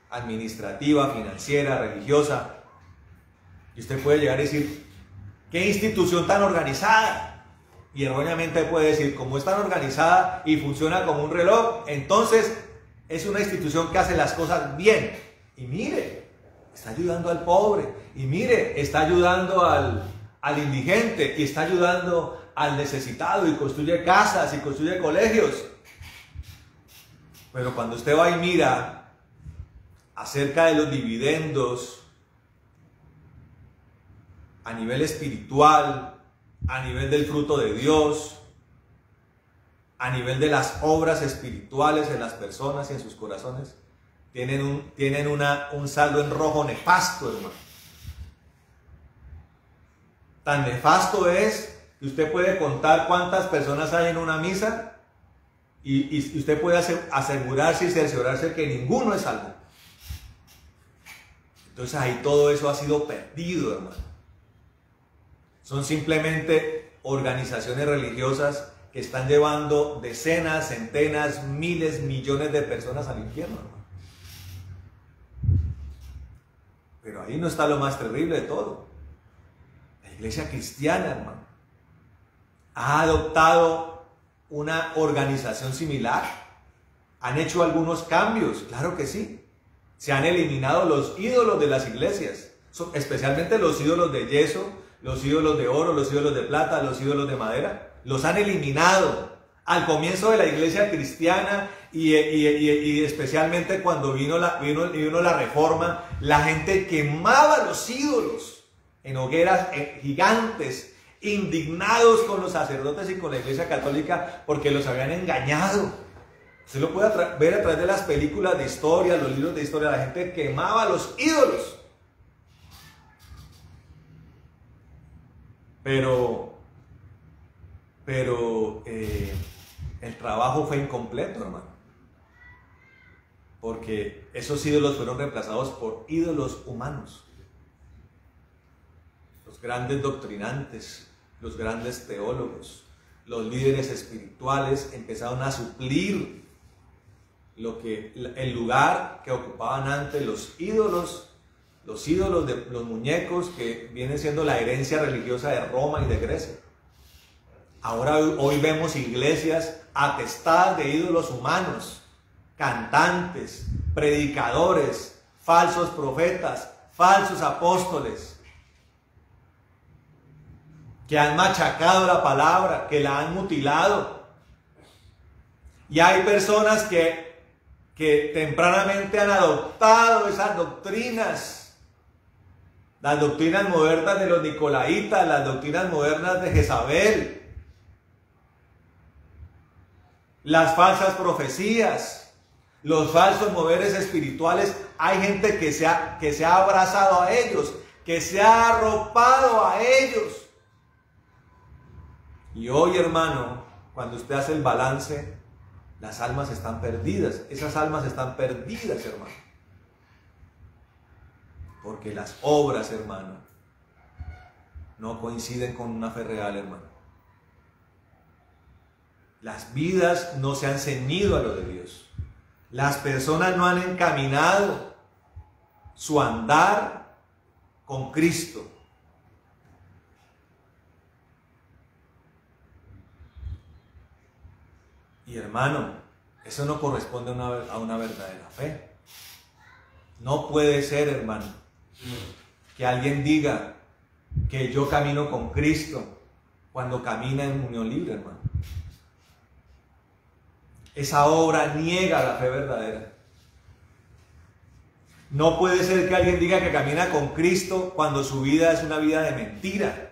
administrativa, financiera, religiosa. Y usted puede llegar a decir, ¿qué institución tan organizada? Y erróneamente puede decir, como es tan organizada y funciona como un reloj, entonces es una institución que hace las cosas bien. Y mire, está ayudando al pobre. Y mire, está ayudando al indigente. Y está ayudando al necesitado y construye casas y construye colegios. Pero cuando usted va y mira acerca de los dividendos a nivel espiritual, a nivel del fruto de Dios, a nivel de las obras espirituales en las personas y en sus corazones, tienen un saldo en rojo nefasto, hermano. Tan nefasto es que usted puede contar cuántas personas hay en una misa y usted puede asegurarse y cerciorarse que ninguno es salvo. Entonces ahí todo eso ha sido perdido, hermano. Son simplemente organizaciones religiosas que están llevando decenas, centenas, miles, millones de personas al infierno, hermano. Pero ahí no está lo más terrible de todo. La iglesia cristiana, hermano, ha adoptado una organización similar. Han hecho algunos cambios, claro que sí. Se han eliminado los ídolos de las iglesias, especialmente los ídolos de yeso, los ídolos de oro, los ídolos de plata, los ídolos de madera. Los han eliminado. Al comienzo de la iglesia cristiana y especialmente cuando vino la reforma, la gente quemaba los ídolos en hogueras gigantes, indignados con los sacerdotes y con la iglesia católica porque los habían engañado. Usted lo puede ver a través de las películas de historia, los libros de historia. La gente quemaba los ídolos. Pero el trabajo fue incompleto, hermano. Porque esos ídolos fueron reemplazados por ídolos humanos. Los grandes doctrinantes, los grandes teólogos, los líderes espirituales empezaron a suplir el lugar que ocupaban antes los ídolos de los muñecos, que vienen siendo la herencia religiosa de Roma y de Grecia. Ahora hoy vemos iglesias atestadas de ídolos humanos, cantantes, predicadores, falsos profetas, falsos apóstoles, que han machacado la palabra, que la han mutilado. Y hay personas que tempranamente han adoptado esas doctrinas, las doctrinas modernas de los nicolaitas, las doctrinas modernas de Jezabel, las falsas profecías, los falsos moveres espirituales. Hay gente que se ha abrazado a ellos, que se ha arropado a ellos. Y hoy, hermano, cuando usted hace el balance, las almas están perdidas. Esas almas están perdidas, hermano. Porque las obras, hermano, no coinciden con una fe real, hermano. Las vidas no se han ceñido a lo de Dios. Las personas no han encaminado su andar con Cristo. Y hermano, eso no corresponde a una verdadera fe. No puede ser, hermano, que alguien diga que yo camino con Cristo cuando camina en unión libre, hermano. Esa obra niega la fe verdadera. No puede ser que alguien diga que camina con Cristo cuando su vida es una vida de mentira.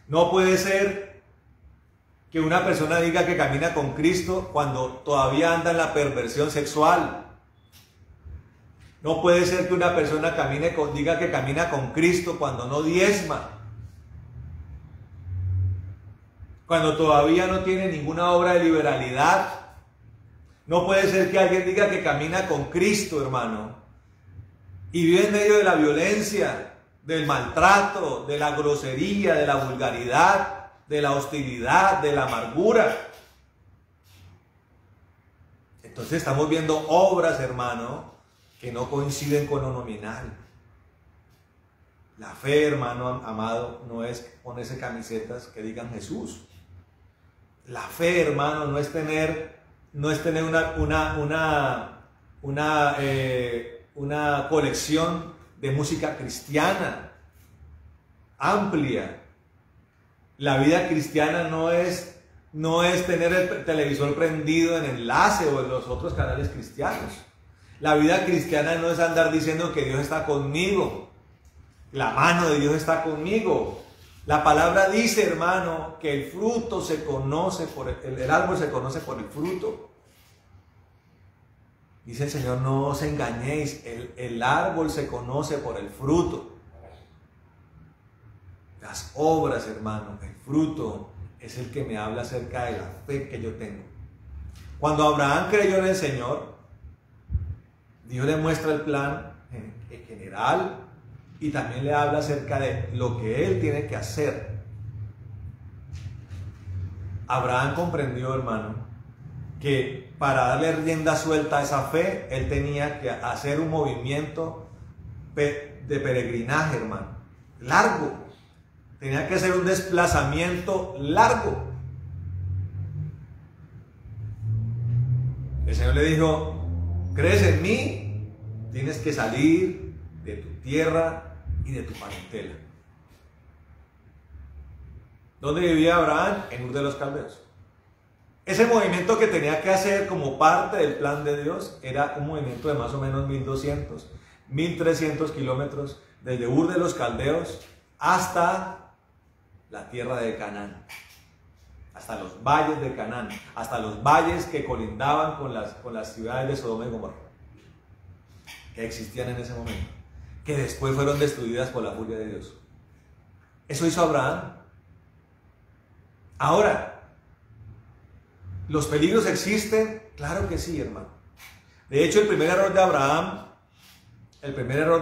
No puede ser que una persona diga que camina con Cristo cuando todavía anda en la perversión sexual. No puede ser que una persona diga que camina con Cristo cuando no diezma, cuando todavía no tiene ninguna obra de liberalidad. No puede ser que alguien diga que camina con Cristo, hermano, y vive en medio de la violencia, del maltrato, de la grosería, de la vulgaridad, de la hostilidad, de la amargura. Entonces estamos viendo obras, hermano, que no coinciden con lo nominal. La fe, hermano amado, no es ponerse camisetas que digan Jesús. La fe, hermano, no es tener una colección de música cristiana amplia. La vida cristiana no es tener el televisor prendido en enlace o en los otros canales cristianos. La vida cristiana no es andar diciendo que Dios está conmigo. La mano de Dios está conmigo. La palabra dice, hermano, que el fruto se conoce por el árbol se conoce por el fruto. Dice el Señor, no os engañéis, el árbol se conoce por el fruto. Las obras, hermano, el fruto es el que me habla acerca de la fe que yo tengo. Cuando Abraham creyó en el Señor, Dios le muestra el plan en general y también le habla acerca de lo que él tiene que hacer. Abraham comprendió, hermano, que para darle rienda suelta a esa fe, él tenía que hacer un movimiento de peregrinaje, hermano, largo. Tenía que hacer un desplazamiento largo. El Señor le dijo, ¿crees en mí? Tienes que salir de tu tierra y de tu parentela. ¿Dónde vivía Abraham? En Ur de los Caldeos. Ese movimiento que tenía que hacer como parte del plan de Dios era un movimiento de más o menos 1200, 1300 kilómetros desde Ur de los Caldeos hasta la tierra de Canaán, hasta los valles de Canaán, hasta los valles que colindaban con las ciudades de Sodoma y Gomorra, que existían en ese momento, que después fueron destruidas por la furia de Dios. Eso hizo Abraham. Ahora, ¿los peligros existen? Claro que sí, hermano. De hecho, el primer error de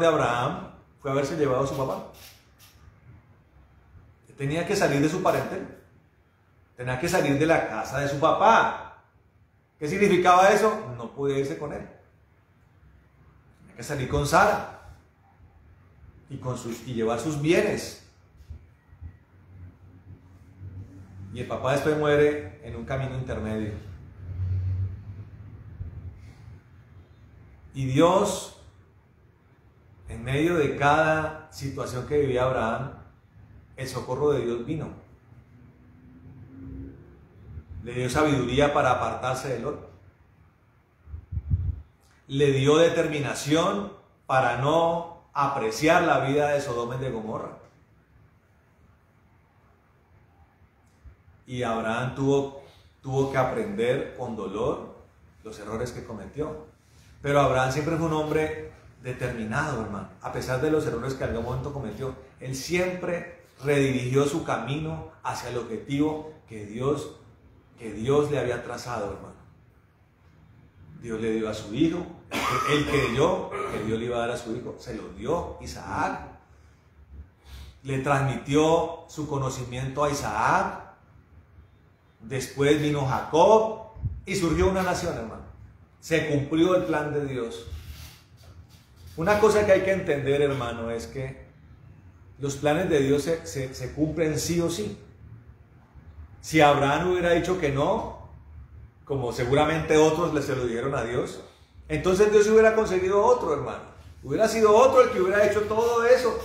Abraham fue haberse llevado a su papá. Tenía que salir de su parentela. Tenía que salir de la casa de su papá. ¿Qué significaba eso? No podía irse con él. Tenía que salir con Sara y llevar sus bienes. Y el papá después muere en un camino intermedio. Y Dios, en medio de cada situación que vivía Abraham, el socorro de Dios vino. Le dio sabiduría para apartarse del Lot. Le dio determinación para no apreciar la vida de Sodoma y de Gomorra. Y Abraham tuvo que aprender con dolor los errores que cometió. Pero Abraham siempre fue un hombre determinado, hermano. A pesar de los errores que en algún momento cometió, él siempre redirigió su camino hacia el objetivo que Dios le había trazado, hermano. Dios le dio a su hijo, él creyó que Dios le iba a dar a su hijo, se lo dio Isaac. Le transmitió su conocimiento a Isaac. Después vino Jacob y surgió una nación, hermano. Se cumplió el plan de Dios. Una cosa que hay que entender, hermano, es que los planes de Dios se cumplen sí o sí. Si Abraham hubiera dicho que no, como seguramente otros se lo dijeron a Dios, entonces Dios hubiera conseguido otro, hermano. Hubiera sido otro el que hubiera hecho todo eso.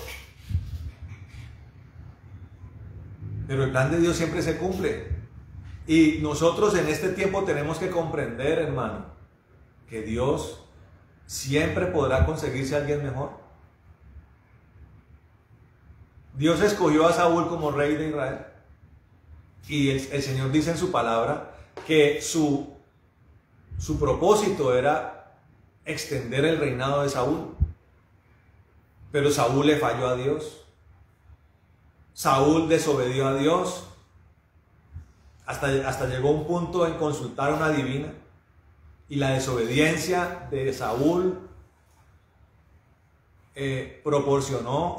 Pero el plan de Dios siempre se cumple. Y nosotros en este tiempo tenemos que comprender, hermano, que Dios siempre podrá conseguirse a alguien mejor. Dios escogió a Saúl como rey de Israel. Y el Señor dice en su palabra que su propósito era extender el reinado de Saúl. Pero Saúl le falló a Dios. Saúl desobedió a Dios. Hasta llegó un punto en consultar a una divina. Y la desobediencia de Saúl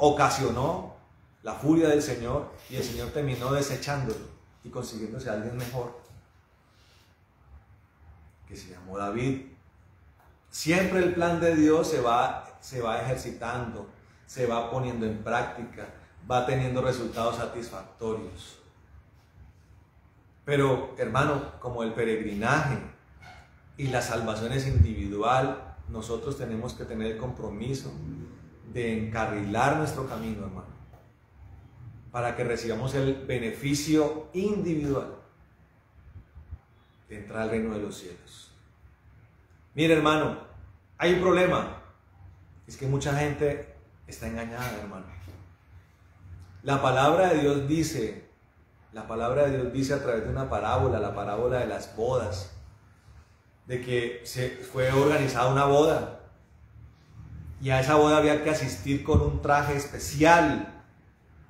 ocasionó la furia del Señor. Y el Señor terminó desechándolo y consiguiéndose a alguien mejor, que se llamó David. Siempre el plan de Dios se va ejercitando, se va poniendo en práctica, va teniendo resultados satisfactorios. Pero, hermano, como el peregrinaje y la salvación es individual, nosotros tenemos que tener el compromiso de encarrilar nuestro camino, hermano, para que recibamos el beneficio individual de entrar al reino de los cielos. Mire, hermano, Hay un problema, es que mucha gente está engañada, hermano. La palabra de Dios dice a través de una parábola, la parábola de las bodas, de que se fue organizada una boda y a esa boda había que asistir con un traje especial,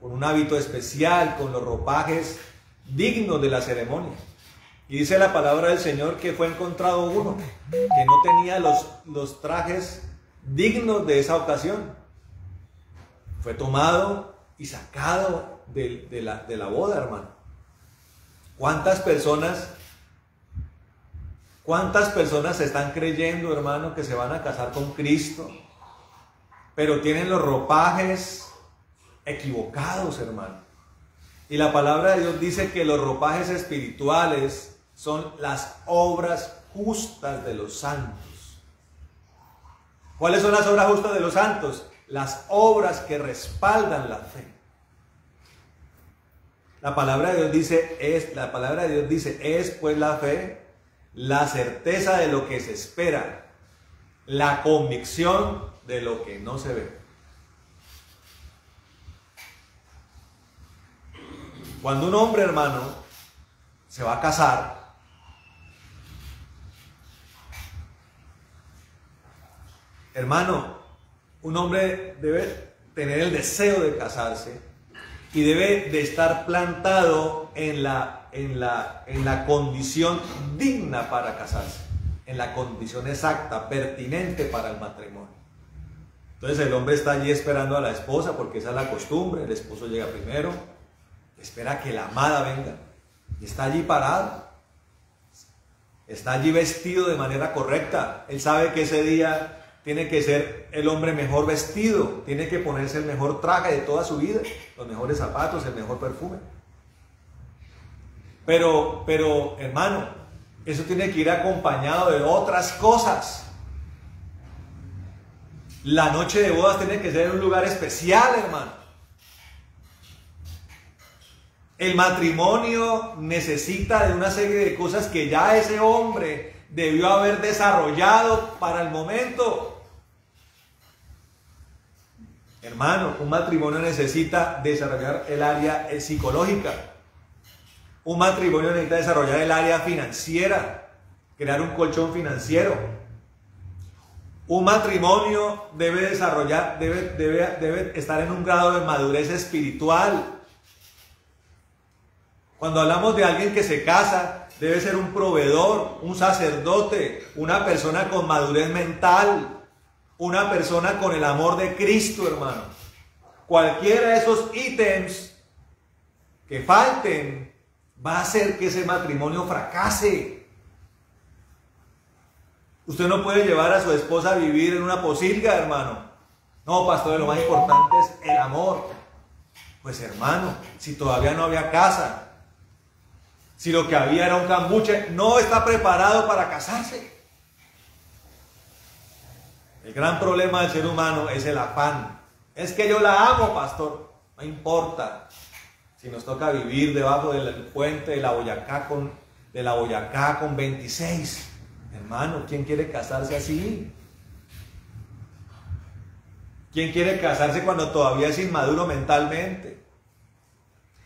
con un hábito especial, con los ropajes dignos de la ceremonia. Y dice la palabra del Señor que fue encontrado uno que no tenía los trajes dignos de esa ocasión. Fue tomado y sacado de la boda, hermano. ¿Cuántas personas están creyendo, hermano, que se van a casar con Cristo, pero tienen los ropajes equivocados, hermano? Y la palabra de Dios dice que los ropajes espirituales son las obras justas de los santos. ¿Cuáles son las obras justas de los santos? Las obras que respaldan la fe. La palabra de Dios dice, es pues la fe, la certeza de lo que se espera, la convicción de lo que no se ve. Cuando un hombre, hermano, se va a casar, hermano, un hombre debe tener el deseo de casarse y debe de estar plantado en la condición digna para casarse, en la condición exacta, pertinente para el matrimonio. Entonces el hombre está allí esperando a la esposa porque esa es la costumbre, el esposo llega primero, espera que la amada venga y está allí parado, está allí vestido de manera correcta. Él sabe que ese día tiene que ser el hombre mejor vestido, tiene que ponerse el mejor traje de toda su vida, los mejores zapatos, el mejor perfume. Pero hermano, eso tiene que ir acompañado de otras cosas. La noche de bodas tiene que ser en un lugar especial, hermano. El matrimonio necesita de una serie de cosas que ya ese hombre debió haber desarrollado para el momento. Hermano, un matrimonio necesita desarrollar el área psicológica. Un matrimonio necesita desarrollar el área financiera, crear un colchón financiero. Un matrimonio debe estar en un grado de madurez espiritual. Cuando hablamos de alguien que se casa, debe ser un proveedor, un sacerdote, una persona con madurez mental, una persona con el amor de Cristo, hermano. Cualquiera de esos ítems que falten va a hacer que ese matrimonio fracase. Usted no puede llevar a su esposa a vivir en una posilga, hermano. No, pastor, lo más importante es el amor. Pues hermano, si todavía no había casa, si lo que había era un cambuche, no está preparado para casarse. El gran problema del ser humano es el afán. Es que yo la amo, pastor. No importa. Si nos toca vivir debajo del puente de la Boyacá con 26. Hermano, ¿quién quiere casarse así? ¿Quién quiere casarse cuando todavía es inmaduro mentalmente?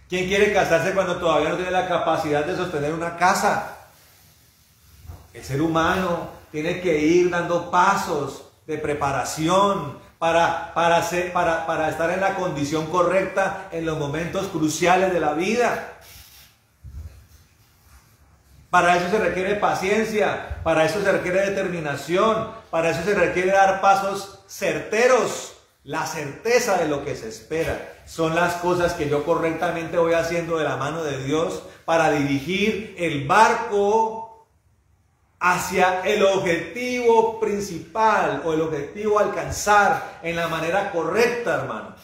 ¿Quién quiere casarse cuando todavía no tiene la capacidad de sostener una casa? El ser humano tiene que ir dando pasos de preparación para estar en la condición correcta en los momentos cruciales de la vida. Para eso se requiere paciencia, para eso se requiere determinación, para eso se requiere dar pasos certeros. La certeza de lo que se espera son las cosas que yo correctamente voy haciendo de la mano de Dios para dirigir el barco hacia el objetivo principal o el objetivo a alcanzar en la manera correcta, hermano.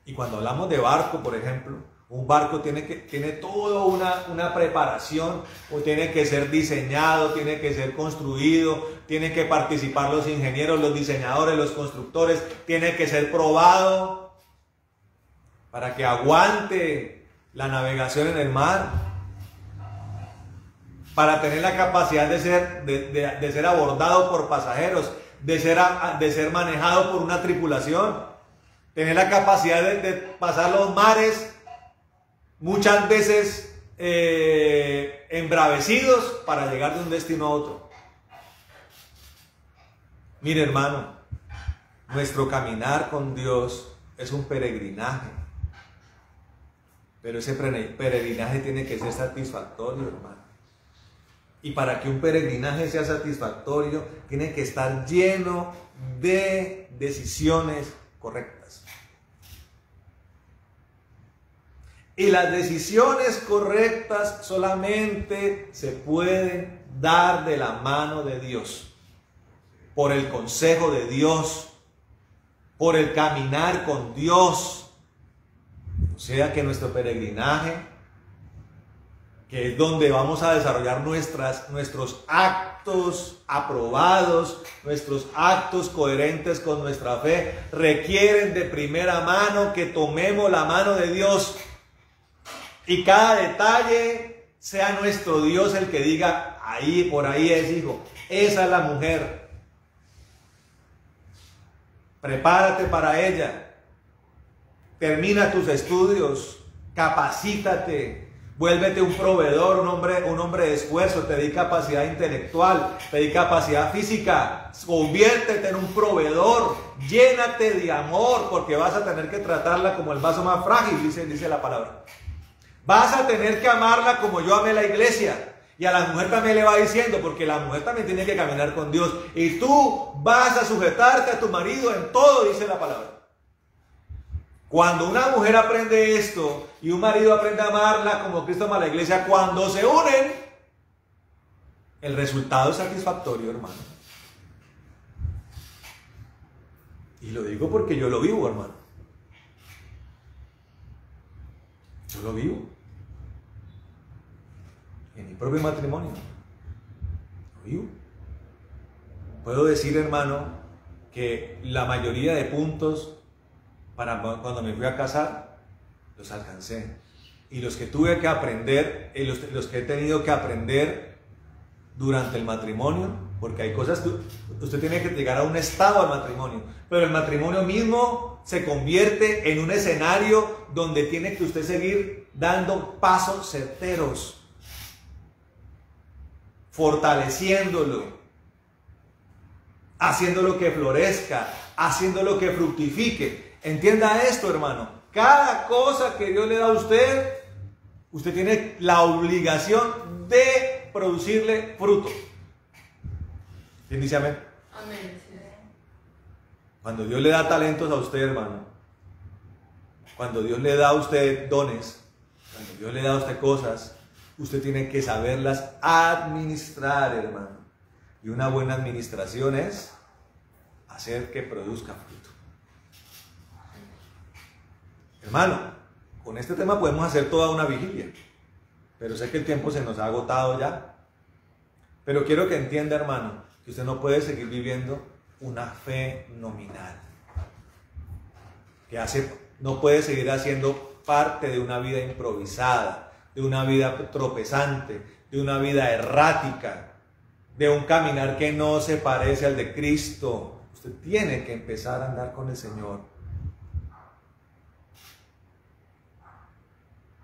Y cuando hablamos de barco, por ejemplo, un barco tiene toda una preparación, o tiene que ser diseñado, tiene que ser construido, tienen que participar los ingenieros, los diseñadores, los constructores, tiene que ser probado para que aguante la navegación en el mar. para tener la capacidad de ser abordado por pasajeros, de ser manejado por una tripulación, tener la capacidad de pasar los mares, muchas veces embravecidos, para llegar de un destino a otro. Mire, hermano, nuestro caminar con Dios es un peregrinaje, pero ese peregrinaje tiene que ser satisfactorio, hermano. Y para que un peregrinaje sea satisfactorio, tiene que estar lleno de decisiones correctas. Y las decisiones correctas solamente se pueden dar de la mano de Dios, por el consejo de Dios, por el caminar con Dios. O sea que nuestro peregrinaje, que es donde vamos a desarrollar nuestros actos aprobados, nuestros actos coherentes con nuestra fe, requieren de primera mano que tomemos la mano de Dios. Y cada detalle sea nuestro Dios el que diga, ahí, por ahí es, hijo, esa es la mujer. Prepárate para ella. Termina tus estudios, capacítate, vuélvete un proveedor, un hombre de esfuerzo, te di capacidad intelectual, te di capacidad física, conviértete en un proveedor, llénate de amor, porque vas a tener que tratarla como el vaso más frágil, dice la palabra. Vas a tener que amarla como yo amé la iglesia. Y a la mujer también le va diciendo, porque la mujer también tiene que caminar con Dios. Y tú vas a sujetarte a tu marido en todo, dice la palabra. Cuando una mujer aprende esto y un marido aprende a amarla como Cristo ama a la iglesia, cuando se unen, el resultado es satisfactorio, hermano. Y lo digo porque yo lo vivo, hermano. Yo lo vivo. En mi propio matrimonio. Lo vivo. Puedo decir, hermano, que la mayoría de puntos para cuando me fui a casar, los alcancé. Y los que tuve que aprender, los que he tenido que aprender durante el matrimonio, porque hay cosas que usted tiene que llegar a un estado al matrimonio, pero el matrimonio mismo se convierte en un escenario donde tiene que usted seguir dando pasos certeros, fortaleciéndolo, haciéndolo que florezca, haciéndolo que fructifique. Entienda esto, hermano. Cada cosa que Dios le da a usted, usted tiene la obligación de producirle fruto. ¿Quién dice amén? Amén. Cuando Dios le da talentos a usted, hermano, cuando Dios le da a usted dones, cuando Dios le da a usted cosas, usted tiene que saberlas administrar, hermano. Y una buena administración es hacer que produzca fruto. Hermano, con este tema podemos hacer toda una vigilia, pero sé que el tiempo se nos ha agotado ya. Pero quiero que entienda, hermano, que usted no puede seguir viviendo una fe nominal, no puede seguir haciendo parte de una vida improvisada, de una vida tropezante, de una vida errática, de un caminar que no se parece al de Cristo. Usted tiene que empezar a andar con el Señor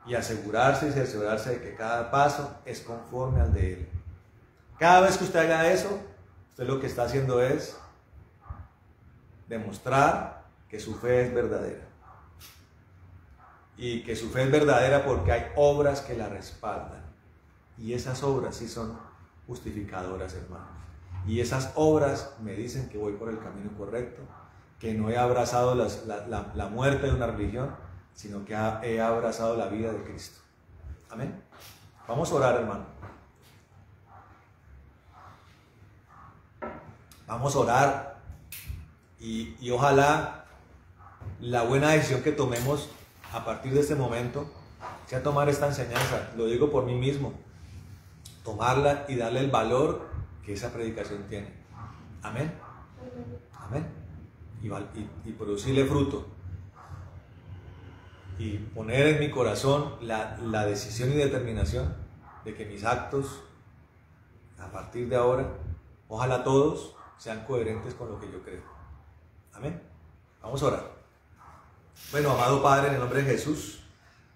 y asegurarse de que cada paso es conforme al de Él. Cada vez que usted haga eso, usted lo que está haciendo es demostrar que su fe es verdadera. Y que su fe es verdadera porque hay obras que la respaldan. Y esas obras sí son justificadoras, hermanos. Y esas obras me dicen que voy por el camino correcto, que no he abrazado la muerte de una religión, sino que he abrazado la vida de Cristo. Amén. Vamos a orar, hermano. Vamos a orar y ojalá la buena decisión que tomemos a partir de este momento sea tomar esta enseñanza. Lo digo por mí mismo. Tomarla y darle el valor que esa predicación tiene. Amén. Amén. Y producirle fruto. Y poner en mi corazón la decisión y determinación de que mis actos A partir de ahora, ojalá todos sean coherentes con lo que yo creo. Amén. Vamos a orar. Bueno, amado Padre, en el nombre de Jesús,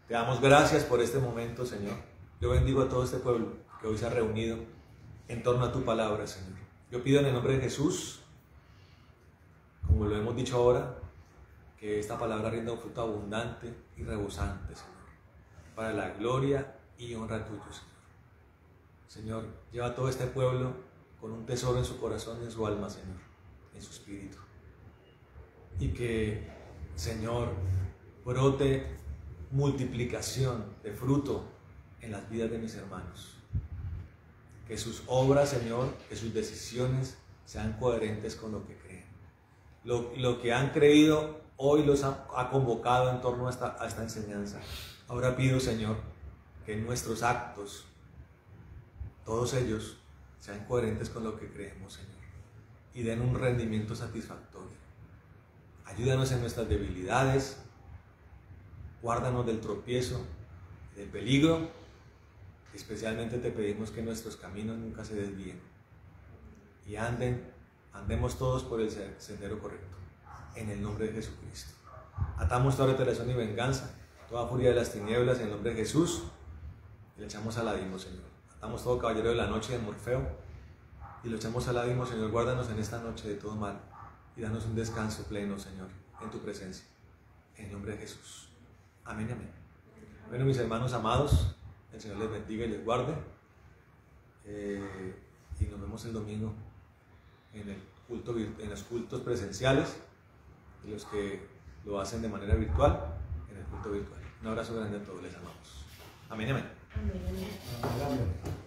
te damos gracias por este momento, Señor. Yo bendigo a todo este pueblo que hoy se ha reunido en torno a tu palabra, Señor. Yo pido en el nombre de Jesús, como lo hemos dicho ahora, que esta palabra rinda un fruto abundante y rebosante, Señor, para la gloria y honra tuya, Señor. Señor, lleva a todo este pueblo con un tesoro en su corazón y en su alma, Señor, en su espíritu. Y que, Señor, brote multiplicación de fruto en las vidas de mis hermanos. Que sus obras, Señor, que sus decisiones sean coherentes con lo que creen. Lo que han creído hoy los ha convocado en torno a esta enseñanza. Ahora pido, Señor, que nuestros actos, todos ellos, sean coherentes con lo que creemos, Señor, y den un rendimiento satisfactorio. Ayúdanos en nuestras debilidades, guárdanos del tropiezo, del peligro. Especialmente te pedimos que nuestros caminos nunca se desvíen y andemos todos por el sendero correcto, en el nombre de Jesucristo. Atamos toda retaliación y venganza, toda furia de las tinieblas en el nombre de Jesús y le echamos al abismo, Señor. Atamos todo caballero de la noche de Morfeo y lo echamos al abismo, Señor. Guárdanos en esta noche de todo mal y danos un descanso pleno, Señor, en tu presencia, en el nombre de Jesús. Amén, amén. Bueno, mis hermanos amados, el Señor les bendiga y les guarde. Y nos vemos el domingo en los cultos presenciales y los que lo hacen de manera virtual, en el culto virtual. Un abrazo grande a todos, les amamos. Amén, amén. Amén.